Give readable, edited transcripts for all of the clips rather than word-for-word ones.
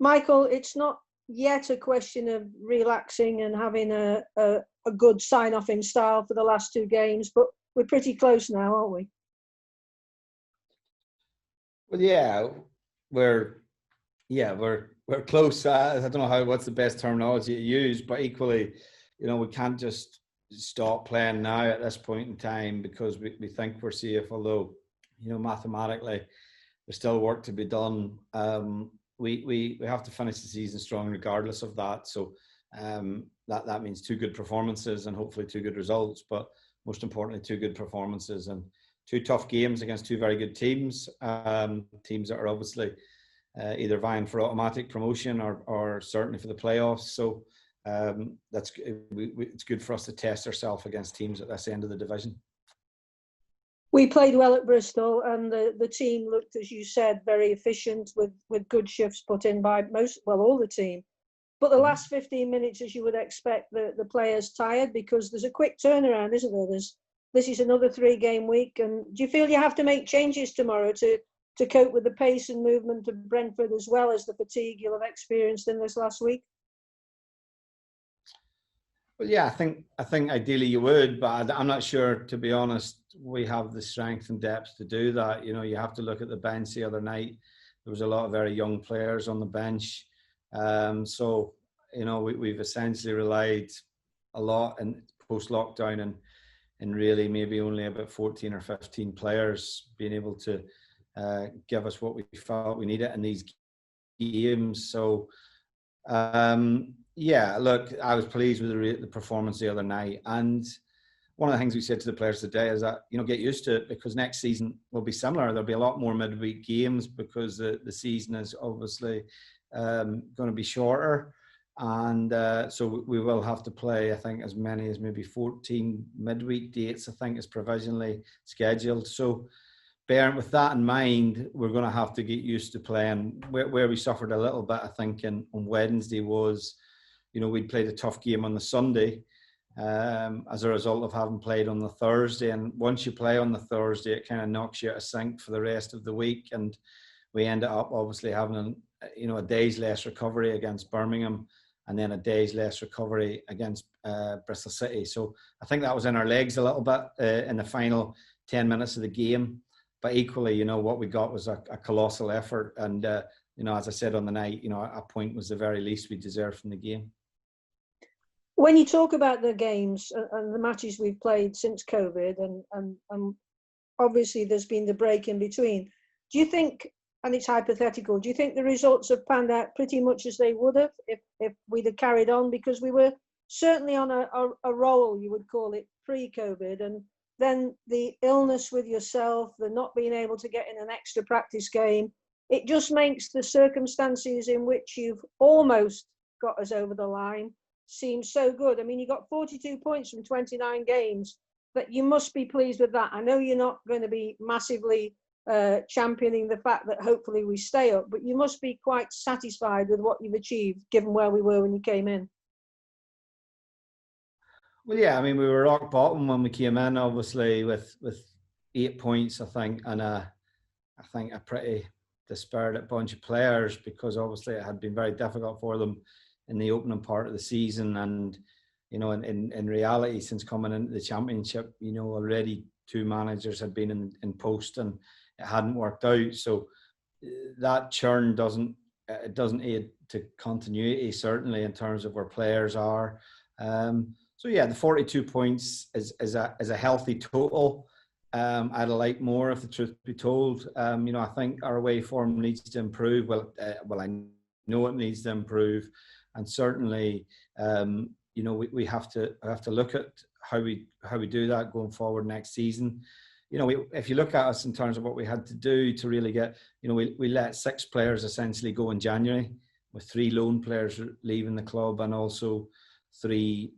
Michael, it's not yet a question of relaxing and having a good sign-off in style for the last 2 games, but we're pretty close now, aren't we? Well, yeah, we're close. I don't know what's the best terminology to use, but equally, we can't just stop playing now at this point in time because we think we're safe. Although, mathematically, there's still work to be done. We have to finish the season strong regardless of that. So that means 2 good performances and hopefully 2 good results, but most importantly 2 good performances and 2 tough games against 2 very good teams, teams that are obviously either vying for automatic promotion or certainly for the playoffs. So it's good for us to test ourselves against teams at this end of the division. We played well at Bristol, and the team looked, as you said, very efficient with good shifts put in by all the team. But the last 15 minutes, as you would expect, the players tired because there's a quick turnaround, isn't there? This is another 3-game week, and do you feel you have to make changes tomorrow to cope with the pace and movement of Brentford as well as the fatigue you'll have experienced in this last week? Well, yeah, I think ideally you would, but I'm not sure, to be honest, we have the strength and depth to do that. You have to look at the bench the other night. There was a lot of very young players on the bench. So, we've essentially relied a lot in post-lockdown and really maybe only about 14 or 15 players being able to give us what we felt we needed in these games. So, yeah, look, I was pleased with the performance the other night. And one of the things we said to the players today is that, get used to it because next season will be similar. There'll be a lot more midweek games because the season is obviously going to be shorter. And so we will have to play, I think, as many as maybe 14 midweek dates, I think, is provisionally scheduled. So bearing with that in mind, we're going to have to get used to playing. Where we suffered a little bit, I think, on Wednesday was, we'd played a tough game on the Sunday as a result of having played on the Thursday. And once you play on the Thursday, it kind of knocks you out of sync for the rest of the week. And we ended up obviously having a day's less recovery against Birmingham and then a day's less recovery against Bristol City. So I think that was in our legs a little bit in the final 10 minutes of the game. But equally, what we got was a colossal effort. And, as I said on the night, a point was the very least we deserved from the game. When you talk about the games and the matches we've played since COVID, and obviously there's been the break in between, do you think, and it's hypothetical, do you think the results have panned out pretty much as they would have if we'd have carried on? Because we were certainly on a roll, you would call it, pre-COVID, and then the illness with yourself, the not being able to get in an extra practice game, it just makes the circumstances in which you've almost got us over the line seem so good. I mean, you got 42 points from 29 games, but you must be pleased with that. I know you're not going to be massively championing the fact that hopefully we stay up, but you must be quite satisfied with what you've achieved given where we were when you came in. Well, yeah, I mean, we were rock bottom when we came in, obviously, with 8 points, I think, and I think a pretty dispirited bunch of players because obviously it had been very difficult for them in the opening part of the season. And, in reality, since coming into the Championship, already 2 managers had been in post and it hadn't worked out. So that churn doesn't aid to continuity, certainly in terms of where players are. So yeah, the 42 points is a healthy total. I'd have liked more, if the truth be told. I think our away form needs to improve. Well, I know it needs to improve, and certainly, we have to look at how we do that going forward next season. If you look at us in terms of what we had to do to really get, we let 6 players essentially go in January, with 3 loan players leaving the club and also 3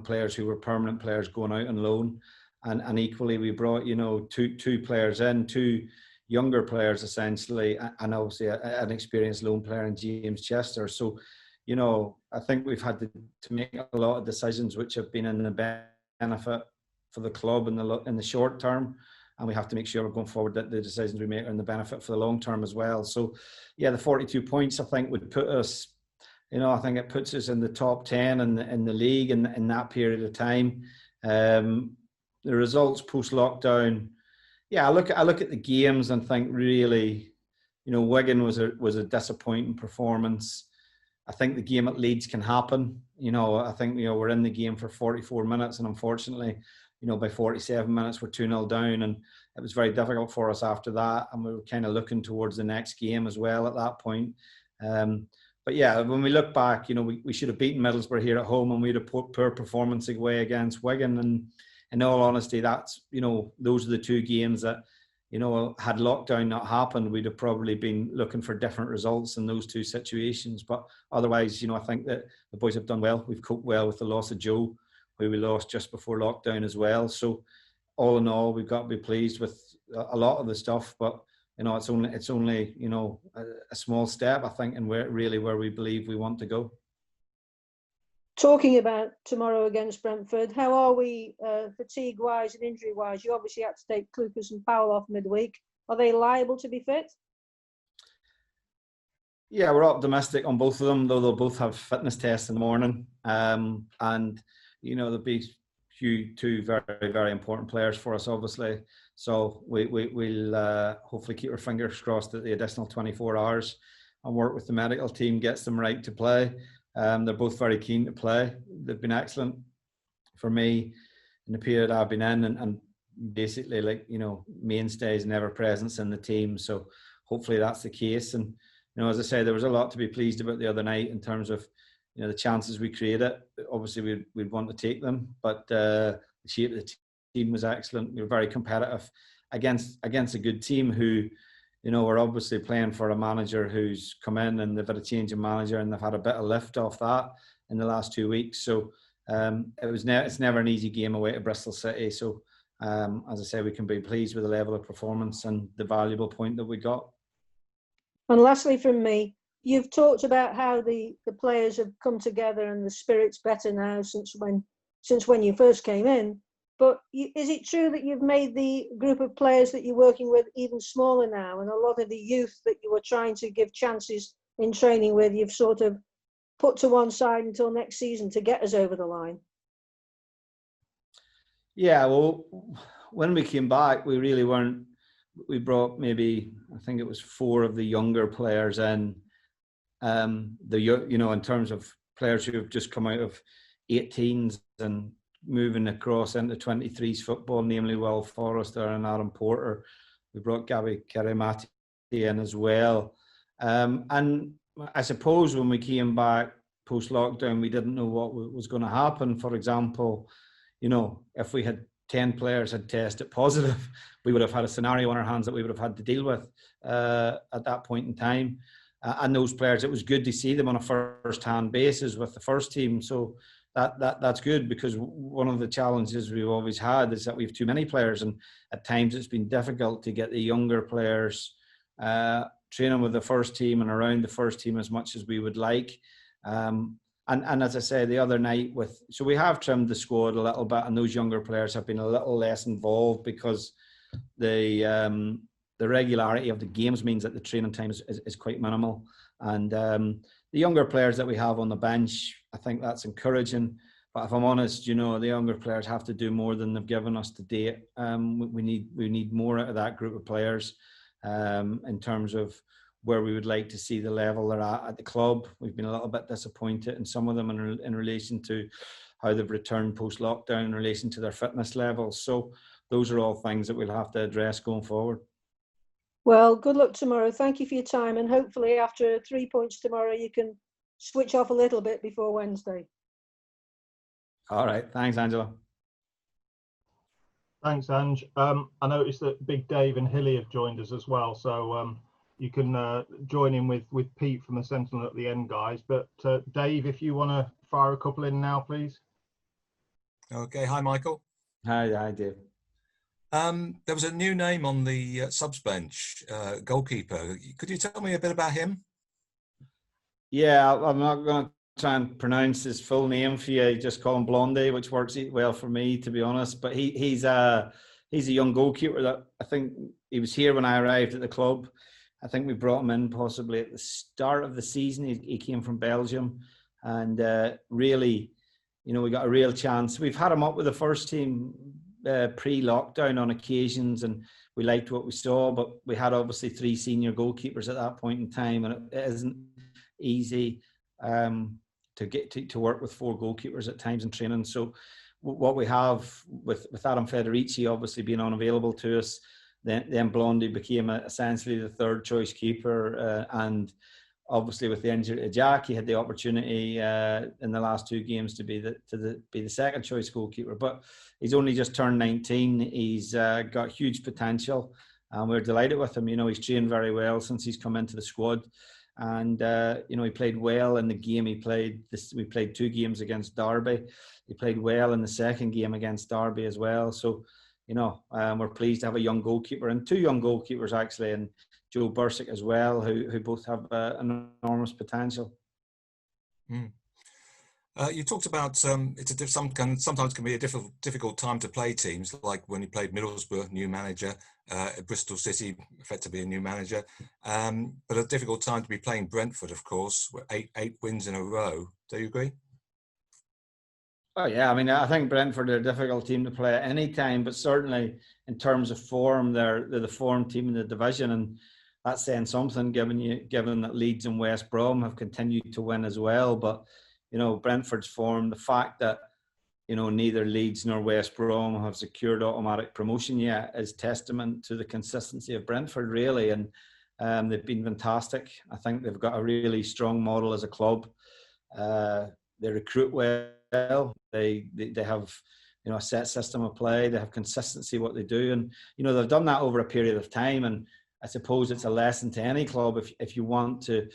players who were permanent players going out on loan, and equally we brought 2 players in, 2 younger players essentially, and obviously an experienced loan player in James Chester. So I think we've had to make a lot of decisions which have been in the benefit for the club in the short term, and we have to make sure we're going forward that the decisions we make are in the benefit for the long term as well. So, yeah, the 42 points I think would put us, I think it puts us in the top 10 in the league in that period of time. The results post lockdown, yeah, I look at the games and think really, Wigan was a disappointing performance. I think the game at Leeds can happen. I think we're in the game for 44 minutes, and unfortunately, by 47 minutes we're 2-0 down, and it was very difficult for us after that, and we were kind of looking towards the next game as well at that point. But yeah, when we look back, we should have beaten Middlesbrough here at home, and we had a poor performance away against Wigan. And in all honesty, that's those are the two games that had lockdown not happened, we'd have probably been looking for different results in those two situations. But otherwise, I think that the boys have done well. We've coped well with the loss of Joe, who we lost just before lockdown as well. So all in all, we've got to be pleased with a lot of the stuff. But it's only a small step, I think, and where we believe we want to go. Talking about tomorrow against Brentford, how are we fatigue-wise and injury-wise? You obviously had to take Lucas and Powell off midweek. Are they liable to be fit? Yeah, we're optimistic on both of them, though they'll both have fitness tests in the morning. And, there'll be two very, very important players for us, obviously. So we'll hopefully keep our fingers crossed that the additional 24 hours and work with the medical team gets them right to play. They're both very keen to play. They've been excellent for me in the period I've been in, and basically mainstays and ever presence in the team. So hopefully that's the case. And as I say, there was a lot to be pleased about the other night in terms of the chances we created. Obviously we'd want to take them, but the shape of the team was excellent. We were very competitive against a good team who we're obviously playing for a manager who's come in, and they've had a change in manager, and they've had a bit of lift off that in the last 2 weeks. So it's never an easy game away to Bristol City. So as I say, we can be pleased with the level of performance and the valuable point that we got. And lastly from me, you've talked about how the players have come together and the spirit's better now since when you first came in. But is it true that you've made the group of players that you're working with even smaller now, and a lot of the youth that you were trying to give chances in training with, you've sort of put to one side until next season to get us over the line? Yeah, well, when we came back, we really weren't. We brought maybe, I think it was 4 of the younger players in. In terms of players who have just come out of 18s and moving across into 23s football, namely Will Forrester and Adam Porter. We brought Gabby Karimati in as well. And I suppose when we came back post-lockdown, we didn't know what was going to happen. For example, if we had 10 players had tested positive, we would have had a scenario on our hands that we would have had to deal with at that point in time. And those players, it was good to see them on a first-hand basis with the first team. So that's good, because one of the challenges we've always had is that we have too many players, and at times it's been difficult to get the younger players training with the first team and around the first team as much as we would like. And as I say, the other night so we have trimmed the squad a little bit, and those younger players have been a little less involved because the regularity of the games means that the training time is quite minimal. And the younger players that we have on the bench, I think that's encouraging. But if I'm honest, the younger players have to do more than they've given us to date. We need more out of that group of players in terms of where we would like to see the level they're at the club. We've been a little bit disappointed in some of them in relation to how they've returned post-lockdown in relation to their fitness levels. So those are all things that we'll have to address going forward. Well, good luck tomorrow. Thank you for your time, and hopefully after 3 points tomorrow you can switch off a little bit before Wednesday. All right. Thanks, Angela. Thanks, Ange. I noticed that Big Dave and Hilly have joined us as well, so you can join in with Pete from the Sentinel at the end, guys. But Dave, if you want to fire a couple in now, please. Okay. Hi, Michael. Hi, Dave. There was a new name on the subs bench, Goalkeeper. Could you tell me a bit about him? Yeah, I'm not going to try and pronounce his full name for you. Just call him Blondie, which works well for me, to be honest. But he's a he's a young goalkeeper that I think he was here when I arrived at the club. I think we brought him in possibly at the start of the season. He came from Belgium, and really, you know, we got a real chance. We've had him up with the first team pre-lockdown on occasions, and we liked what we saw, but we had obviously 3 senior goalkeepers at that point in time, and it isn't easy to get to work with 4 goalkeepers at times in training. So what we have with Adam Federici obviously being unavailable to us, then Blondie became essentially the 3rd choice keeper, and obviously with the injury to Jack, he had the opportunity in the last 2 games to be the 2nd choice goalkeeper. But he's only just turned 19. He's got huge potential, and we're delighted with him. You know, he's trained very well since he's come into the squad, and you know, he played well in the game he played. We played 2 games against Derby. He played well in the 2nd game against Derby as well. So, you know, we're pleased to have a young goalkeeper, and 2 young goalkeepers actually, and Joe Bursick as well, who both have enormous potential. Mm. You talked about sometimes can be a difficult time to play teams, like when you played Middlesbrough, new manager, Bristol City, effectively a new manager, but a difficult time to be playing Brentford, of course, with 8 wins in a row. Do you agree? Oh yeah, I mean, I think Brentford are a difficult team to play at any time, but certainly in terms of form, they're the form team in the division, and that's saying something given that Leeds and West Brom have continued to win as well. But you know, Brentford's form, the fact that, you know, neither Leeds nor West Brom have secured automatic promotion yet is testament to the consistency of Brentford, really. And they've been fantastic. I think they've got a really strong model as a club. They recruit well. They have, you know, a set system of play. They have consistency what they do, and you know, they've done that over a period of time. And I suppose it's a lesson to any club if you want to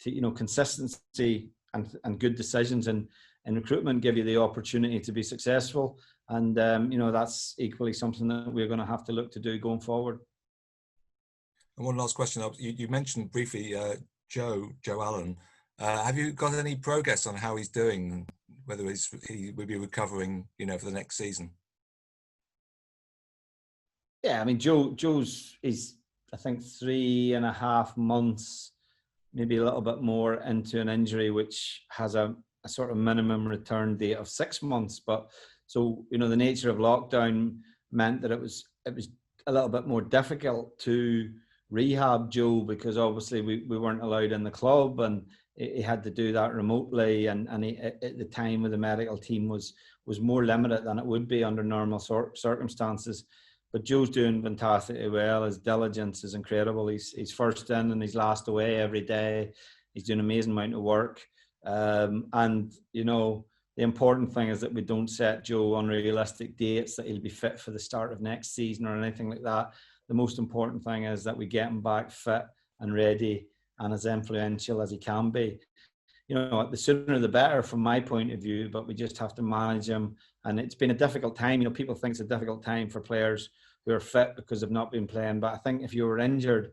you know, consistency and good decisions in recruitment give you the opportunity to be successful. And you know, that's equally something that we're going to have to look to do going forward. And one last question: you mentioned briefly Joe Allen. Have you got any progress on how he's doing? Whether he will be recovering, you know, for the next season? Yeah, I mean, Joe's I think 3.5 months, maybe a little bit more into an injury, which has a sort of minimum return date of 6 months. But so, you know, the nature of lockdown meant that it was a little bit more difficult to rehab Joe, because obviously we weren't allowed in the club, and he had to do that remotely, and he, at the time with the medical team, was more limited than it would be under normal circumstances. But Joe's doing fantastically well. His diligence is incredible. He's first in and he's last away every day. He's doing an amazing amount of work. And, you know, the important thing is that we don't set Joe unrealistic dates that he'll be fit for the start of next season or anything like that. The most important thing is that we get him back fit and ready and as influential as he can be. You know, the sooner the better from my point of view, but we just have to manage him. And it's been a difficult time. You know, people think it's a difficult time for players who are fit because they've not been playing. But I think if you were injured,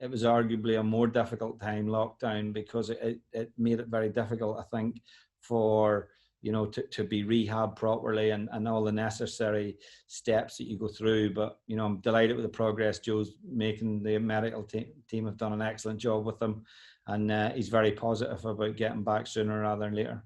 it was arguably a more difficult time, lockdown, because it made it very difficult, I think, for, you know, to be rehabbed properly and all the necessary steps that you go through. But, you know, I'm delighted with the progress Joe's making. The medical team have done an excellent job with him. And he's very positive about getting back sooner rather than later.